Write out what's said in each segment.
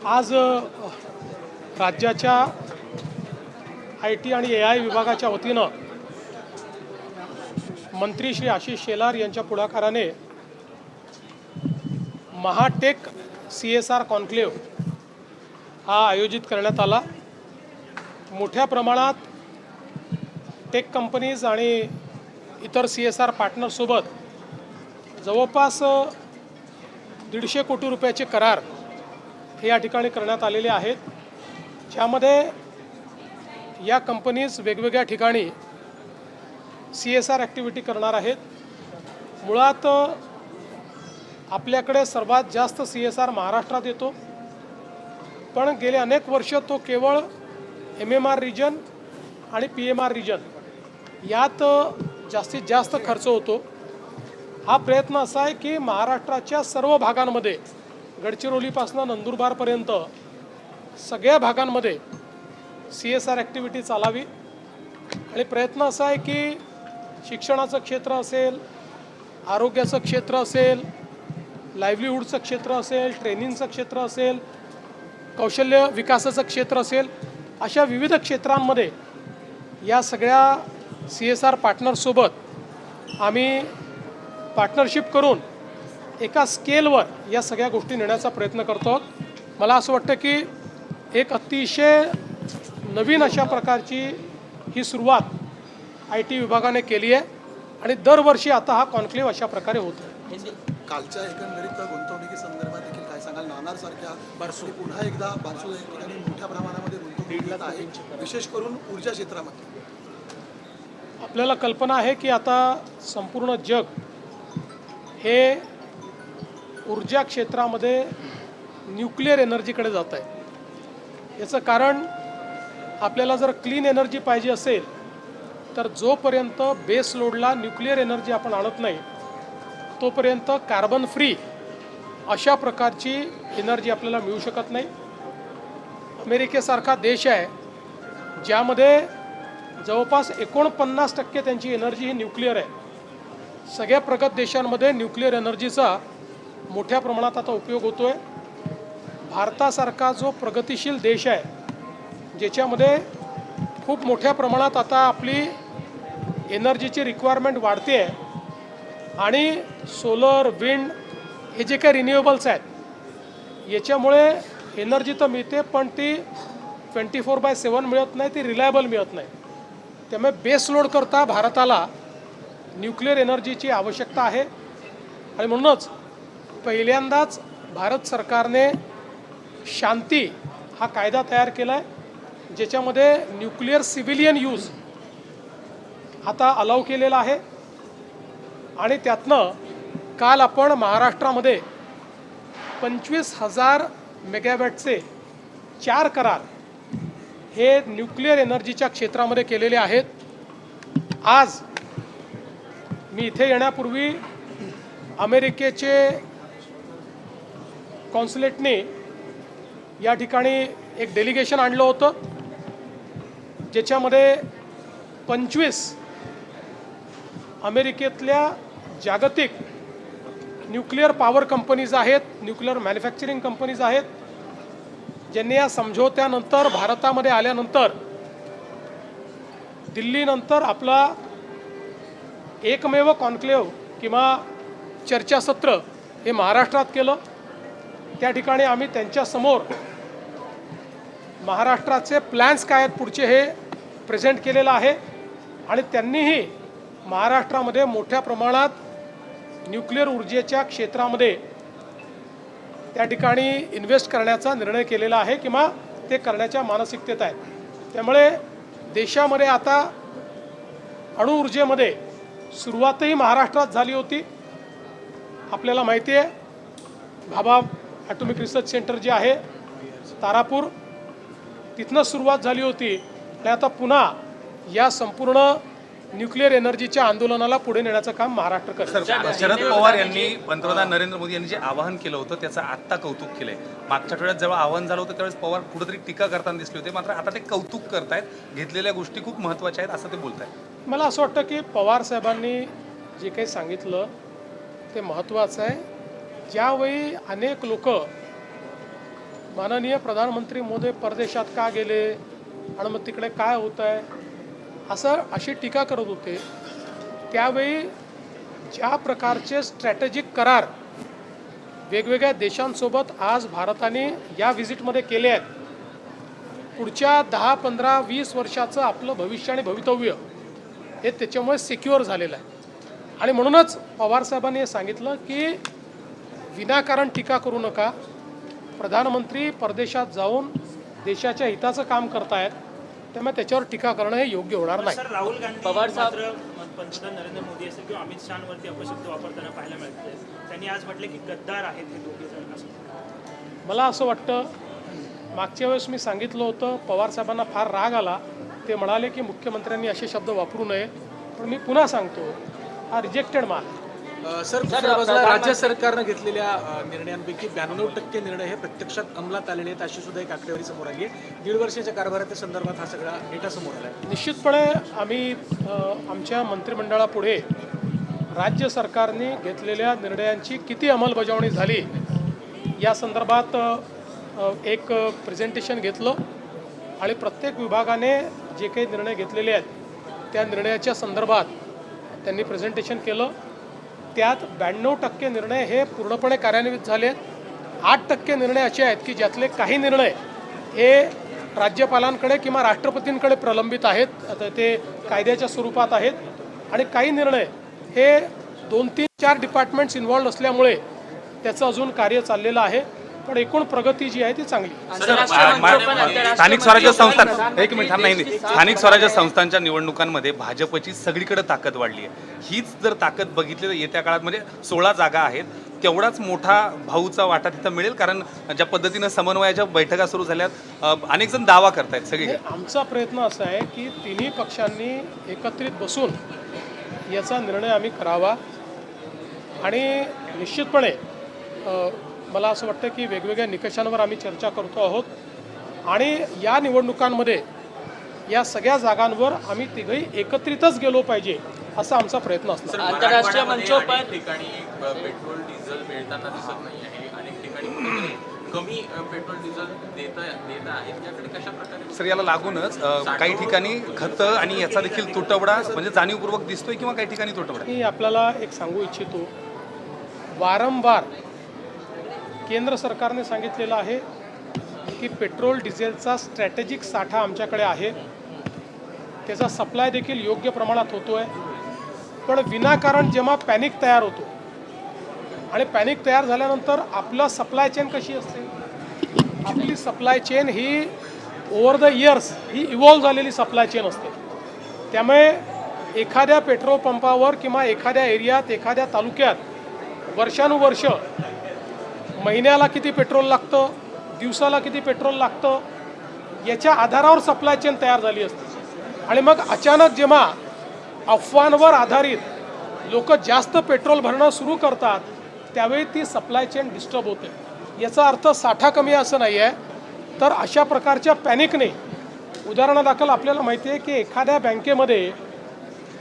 आज राज्याच्या IT आणि AI विभागाच्या वतीनं मंत्री श्री आशिष शेलार यांच्या पुढाकाराने महाटेक CSR कॉन्क्लेव्ह हा आयोजित करण्यात आला। मोठ्या प्रमाणात टेक कंपनीज आणि इतर CSR पार्टनरसोबत जवळपास 150 कोटी रुपयाचे करार हे या ठिकाणी करण्यात आलेले आहेत, ज्यामध्ये या कंपनीज वेगवेगळ्या ठिकाणी CSR ॲक्टिव्हिटी करणार आहेत। मुळात आपल्याकडे सर्वात जास्त CSR महाराष्ट्रात येतो, पण गेले अनेक वर्ष तो केवळ MMR रिजन आणि PMR रिजन यात जास्तीत जास्त खर्च होतो। हा प्रयत्न असा आहे की महाराष्ट्राच्या सर्व भागांमध्ये गडचिरोलीपासून नंदुरबारपर्यंत सगळ्या भागांमध्ये CSR ॲक्टिव्हिटी चालावी आणि प्रयत्न असा आहे की शिक्षणाचं क्षेत्र असेल, आरोग्याचं क्षेत्र असेल, लाईव्हलीहूडचं क्षेत्र असेल, ट्रेनिंगचं क्षेत्र असेल, कौशल्य विकासाचं क्षेत्र असेल, अशा विविध क्षेत्रांमध्ये या सगळ्या CSR पार्टनरसोबत आम्ही पार्टनरशिप करून एका स्केलवर या सगळ्या गोष्टी नेण्याचा प्रयत्न करतो। मला असं वाटतं की एक अतिशय नवीन अशा प्रकारची ही सुरुवात IT विभागाने केली आहे आणि दरवर्षी आता हा कॉन्क्लेव्ह अशा प्रकारे होतो। कालच्या एकंदरीत गुंतवणुकी संदर्भात देखील काय सांगाल? नाणारसारख्या बारसू पुन्हा एकदा बारसू या ठिकाणी मोठ्या प्रमाणामध्ये गुंतवणूक आहे, विशेष करून ऊर्जा क्षेत्रामध्ये। आपल्याला कल्पना आहे की आता संपूर्ण जग हे ऊर्जा क्षेत्रामध्ये न्यूक्लिअर एनर्जीकडे जात आहे। याचं कारण आपल्याला जर क्लीन एनर्जी पाहिजे असेल तर जोपर्यंत बेस लोडला न्यूक्लिअर एनर्जी आपण आणत नाही तोपर्यंत कार्बन फ्री अशा प्रकारची एनर्जी आपल्याला मिळू शकत नाही। अमेरिकेसारखा देश आहे ज्यामध्ये जवळपास 49% त्यांची एनर्जी ही न्यूक्लिअर आहे। सगळ्या प्रगत देशांमध्ये न्यूक्लिअर एनर्जीचा मोठ्या प्रमाणात आता उपयोग होतो आहे। भारतासारखा जो प्रगतिशील देश आहे ज्याच्यामध्ये खूप मोठ्या प्रमाणात आता आपली एनर्जीची रिक्वायरमेंट वाढते आहे आणि सोलर, विंड हे जे काही रिन्युएबल्स आहेत याच्यामुळे एनर्जी तर मिळते, पण ती 24/7 मिळत नाही, ती रिलायबल मिळत नाही। त्यामुळे बेस लोड करता भारताला न्यूक्लिअर एनर्जीची आवश्यकता आहे आणि म्हणूनच पहिल्यांदाच भारत सरकारने शांती हा कायदा तयार केला आहे, ज्याच्यामध्ये न्यूक्लिअर सिव्हिलियन यूज आता अलाउ केलेला आहे आणि त्यातनं काल आपण महाराष्ट्रामध्ये 25,000 मेगावॅटचे 4 करार हे न्यूक्लिअर एनर्जीच्या क्षेत्रामध्ये केलेले आहेत। आज मी इथे येण्यापूर्वी अमेरिकेचे कॉन्सुलेटने या ठिकाणी एक डेलिगेशन आणलं होतं, ज्याच्यामध्ये 25 अमेरिकेतल्या जागतिक न्यूक्लिअर पॉवर कंपनीज आहेत, न्यूक्लिअर मॅन्युफॅक्चरिंग कंपनीज आहेत, ज्यांनी या समझोत्यानंतर भारतामध्ये आल्यानंतर दिल्लीनंतर आपला एकमेव कॉन्क्लेव्ह किंवा चर्चासत्र हे महाराष्ट्रात केलं। त्या ठिकाणी आम्ही त्यांच्यासमोर महाराष्ट्राचे प्लॅन्स काय आहेत पुढचे हे प्रेझेंट केलेलं आहे आणि त्यांनीही महाराष्ट्रामध्ये मोठ्या प्रमाणात न्यूक्लिअर ऊर्जेच्या क्षेत्रामध्ये त्या ठिकाणी इन्व्हेस्ट करण्याचा निर्णय केलेला आहे किंवा ते करण्याच्या मानसिकतेत आहेत। त्यामुळे देशामध्ये आता अणुऊर्जेमध्ये सुरुवातही महाराष्ट्रात झाली होती। आपल्याला माहिती आहे भाभा ॲटॉमिक रिसर्च सेंटर जे आहे तारापूर, तिथनं सुरुवात झाली होती आणि आता पुन्हा या संपूर्ण न्यूक्लिअर एनर्जीच्या आंदोलनाला पुढे नेण्याचं काम महाराष्ट्र करतं। शरद पवार यांनी पंतप्रधान नरेंद्र मोदी यांनी जे आवाहन केलं होतं त्याचं आत्ता कौतुक केलंय। मागच्या आठवड्यात जेव्हा आवाहन झालं होतं त्यावेळेस पवार कुठेतरी टीका करताना दिसले होते, मात्र आता ते कौतुक करतायत, घेतलेल्या गोष्टी खूप महत्त्वाच्या आहेत असं ते बोलतायत। मला असं वाटतं की पवार साहेबांनी जे काही सांगितलं ते महत्त्वाचं आहे। ज्यावेळी अनेक लोक माननीय प्रधानमंत्री मोदी परदेशात का गेले आणि मग तिकडे काय होत आहे अशी टीका करत होते. त्यावेळी ज्या प्रकारचे स्ट्रॅटेजिक करार वेगवेगळ्या देशांसोबत आज भारताने या व्हिजिटमध्ये केले आहेत, पुढच्या 10, 15, 20 वर्षाचं आपलं भविष्य आणि भवितव्य हे त्याच्यामुळे सिक्युअर झालेलं आहे. आणि म्हणूनच पवारसाहेबांनी हे सांगितलं की विनाकारण टीका करू नका. प्रधानमंत्री परदेशात जाऊन देशाच्या हिताचं काम करतायत, त्यामुळे त्याच्यावर टीका करणं हे योग्य होणार नाही. सर, राहुल गांधी पवार साहेब मात्र पंतप्रधान नरेंद्र मोदी असेल किंवा अमित शहावरती अपशब्द वापरताना पाहायला मिळते. त्यांनी आज म्हटले की गद्दार आहेत हे दोघे जण असं. मला असं वाटतं, मागच्या वेळेस मी सांगितलं होतं, पवारसाहेबांना फार राग आला. ते म्हणाले की मुख्यमंत्र्यांनी असे शब्द वापरू नये. पण मी पुन्हा सांगतो, हा रिजेक्टेड माल. सर, दुसऱ्या बाजूला राज्य सरकारनं घेतलेल्या निर्णयांपैकी 92% निर्णय हे प्रत्यक्षात अंमलात आलेले आहेत अशी सुद्धा एक आकडेवारी समोर आली आहे. 1.5 वर्षाच्या कारभाराच्या संदर्भात हा सगळा डेटा समोर आला आहे. निश्चितपणे आम्ही आमच्या मंत्रिमंडळापुढे राज्य सरकारने घेतलेल्या निर्णयांची किती अंमलबजावणी झाली या संदर्भात एक प्रेझेंटेशन घेतलं आणि प्रत्येक विभागाने जे काही निर्णय घेतलेले आहेत त्या निर्णयाच्या संदर्भात त्यांनी प्रेझेंटेशन केलं. त्यात 92% निर्णय हे पूर्णपणे कार्यान्वित झाले आहेत. 8% निर्णय असे आहेत की ज्यातले काही निर्णय हे राज्यपालांकडे किंवा राष्ट्रपतींकडे प्रलंबित आहेत, आता ते कायद्याच्या स्वरूपात आहेत. आणि काही निर्णय हे 2, 3, 4 डिपार्टमेंट्स इन्व्हॉल्ड असल्यामुळे त्याचं अजून कार्य चाललेलं आहे. पण एकूण प्रगती जी आहे ती चांगली. स्थानिक स्वराज्य संस्था एक मिनिट नाही स्थानिक स्वराज्य संस्थांच्या निवडणुकांमध्ये भाजपची सगळीकडे ताकद वाढली आहे. हीच जर ताकद बघितली तर येत्या काळात म्हणजे 16 जागा आहेत, तेवढाच मोठा भाऊचा वाटा तिथं मिळेल. कारण ज्या पद्धतीनं समन्वयाच्या बैठका सुरू झाल्यात, अनेक जण दावा करतायत सगळे. आमचा प्रयत्न असा आहे की तिन्ही पक्षांनी एकत्रित बसून याचा निर्णय आम्ही करावा. आणि निश्चितपणे मला असं वाटतं की वेगवेगळ्या निकषांवर आम्ही चर्चा करतो आहोत आणि या निवडणुकांमध्ये या सगळ्या जागांवर आम्ही तिघही एकत्रितच गेलो पाहिजे असा आमचा प्रयत्न असतो. आंतरराष्ट्रीय मंचों पर ठिकाणी पेट्रोल डिझेल मिळताना दिसत नाही आहे. अनेक ठिकाणी कमी पेट्रोल डिझेल देत आहेत. याकडे कशा प्रकारे सर, याला लागूनच काही ठिकाणी खतं आणि याचा देखील तुटवडा म्हणजे जाणीवपूर्वक दिसतोय किंवा काही ठिकाणी तुटवडा. मी आपल्याला एक सांगू इच्छितो, वारंवार केंद्र सरकारने सांगितलेलं आहे की पेट्रोल डिझेलचा स्ट्रॅटेजिक साठा आमच्याकडे आहे, त्याचा सप्लाय देखील योग्य प्रमाणात होतो आहे. पण विनाकारण जेव्हा पॅनिक तयार होतो आणि पॅनिक तयार झाल्यानंतर आपलं सप्लाय चेन कशी असते, आपली supply chain he over the years he evolve झालेली सप्लाय चेन असते. त्यामुळे एखाद्या पेट्रोल पंपावर किंवा एखाद्या एरियात एखाद्या तालुक्यात वर्षानुवर्ष महिन्याला किती पेट्रोल लागतं, दिवसाला किती पेट्रोल लागतं, याच्या आधारावर सप्लाय चेन तयार झाली असते. आणि मग अचानक जेव्हा अफवांवर आधारित लोक जास्त पेट्रोल भरणं सुरू करतात त्यावेळी ती सप्लाय चेन डिस्टर्ब होते. याचा अर्थ साठा कमी असं नाही आहे, तर अशा प्रकारच्या पॅनिकने, उदाहरणादाखल आपल्याला माहिती आहे की एखाद्या बँकेमध्ये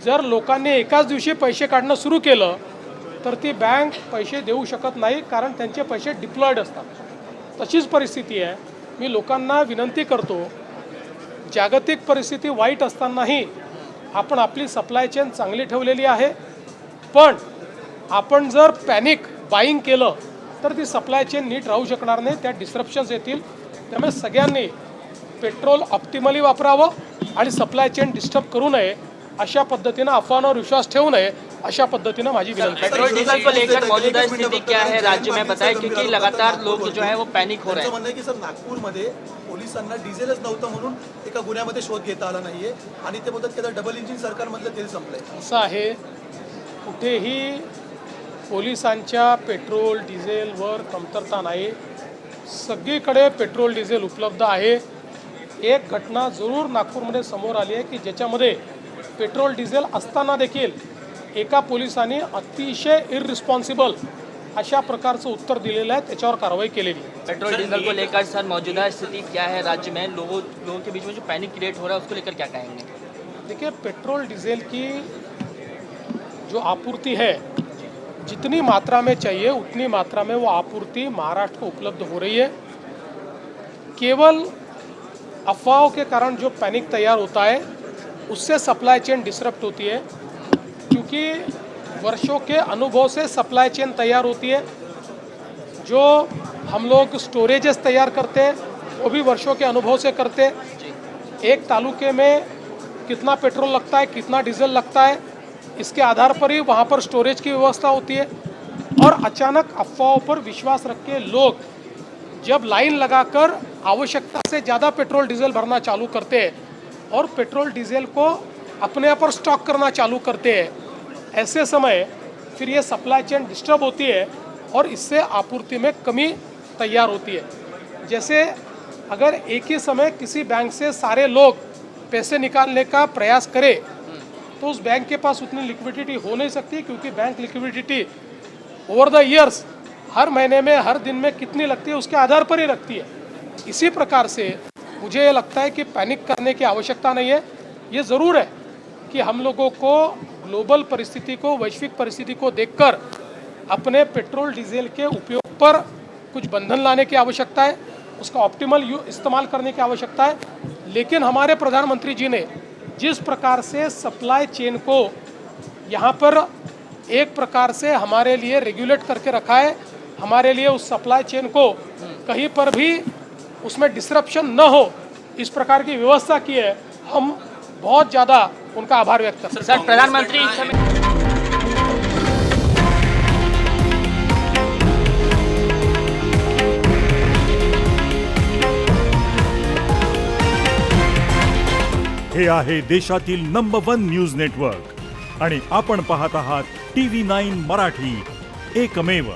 जर लोकांनी एकाच दिवशी पैसे काढणं सुरू केलं तर ती बँक पैसे देऊ शकत नाही, कारण त्यांचे पैसे डिप्लॉयड असतात. तशीच परिस्थिती आहे. मी लोकांना विनंती करतो, जागतिक परिस्थिती वाईट असतानाही आपण आपली सप्लाय चेन चांगली ठेवलेली आहे. पण आपण जर पॅनिक बाईंग केलं तर ती सप्लाय चेन नीट राहू शकणार नाही, त्या डिस्ट्रप्शन्स येतील. त्यामुळे सगळ्यांनी पेट्रोल ऑप्टिमली वापरावं आणि सप्लाय चेन डिस्टर्ब करू नये, अशा पद्धतीनं अफवांवर विश्वास ठेवू नये, अशा पद्धतीनं माझी विनंती आहे. पेट्रोल डीजल को लेकर मौजूदा स्थिति क्या है राज्य में बताएं, क्योंकि लगातार लोग जो है वो पैनिक हो रहे हैं. म्हणणं आहे की सर, नागपूरमध्ये पोलिसांना डिझेलच नव्हतं म्हणून एका गुन्ह्यामध्ये शोध घेता आला नाहीये आणि ते बोलतात की डबल इंजिन सरकारमधलं तेल संपलंय. असं आहे, कुठेही पोलिसांच्या पेट्रोल डिझेलवर कमतरता नाही. सगळीकडे पेट्रोल डिझेल उपलब्ध आहे. एक घटना जरूर नागपूरमध्ये समोर आली आहे की ज्याच्यामध्ये पेट्रोल डिझेल असताना देखील एका पोलिसांनी अतिशय इररिस्पॉन्सिबल अशा प्रकारचं उत्तर दिलेलं आहे, त्याच्यावर कारवाई केलेली आहे. पेट्रोल डीजल को लेकर सर मौजूदा स्थिति क्या है राज्य में, लोगों के बीच में जो पैनिक क्रिएट हो रहा है उसको लेकर क्या कहेंगे? देखिए, पेट्रोल डीजल की जो आपूर्ति है, जितनी मात्रा में चाहिए उतनी मात्रा में वो आपूर्ति महाराष्ट्र को उपलब्ध हो रही है. केवल अफवाहों के कारण जो पैनिक तैयार होता है उससे सप्लाई चेन डिसरप्ट होती है, क्योंकि वर्षों के अनुभव से सप्लाई चेन तैयार होती है। जो हम लोग स्टोरेजेस तैयार करते हैं वो भी वर्षों के अनुभव से करते हैं। एक तालुके में कितना पेट्रोल लगता है, कितना डीजल लगता है, इसके आधार पर ही वहाँ पर स्टोरेज की व्यवस्था होती है। और अचानक अफवाहों पर विश्वास रख के लोग जब लाइन लगाकर आवश्यकता से ज़्यादा पेट्रोल डीजल भरना चालू करते हैं और पेट्रोल डीजल को अपने आप पर स्टॉक करना चालू करते हैं, ऐसे समय फिर ये सप्लाई चेन डिस्टर्ब होती है और इससे आपूर्ति में कमी तैयार होती है। जैसे अगर एक ही समय किसी बैंक से सारे लोग पैसे निकालने का प्रयास करें तो उस बैंक के पास उतनी लिक्विडिटी हो नहीं सकती, क्योंकि bank liquidity over the years हर महीने में हर दिन में कितनी लगती है उसके आधार पर ही रखती है। इसी प्रकार से मुझे लगता है कि पैनिक करने की आवश्यकता नहीं है। ये ज़रूर है कि हम लोगों को ग्लोबल परिस्थिति को, वैश्विक परिस्थिति को देखकर अपने पेट्रोल डीजल के उपयोग पर कुछ बंधन लाने की आवश्यकता है, उसका ऑप्टिमल इस्तेमाल करने की आवश्यकता है। लेकिन हमारे प्रधानमंत्री जी ने जिस प्रकार से सप्लाई चेन को यहाँ पर एक प्रकार से हमारे लिए रेगुलेट करके रखा है, हमारे लिए उस सप्लाई चेन को कहीं पर भी उसमें डिसरप्शन न हो, इस प्रकार की व्यवस्था की है, हम बहुत ज़्यादा उनका आभार व्यक्त करते हैं। सर, प्रधानमंत्री इस समय हे आहे देशातील नंबर 1 न्यूज नेटवर्क आणि आपण पाहत आहात TV9 मराठी, एकमेव।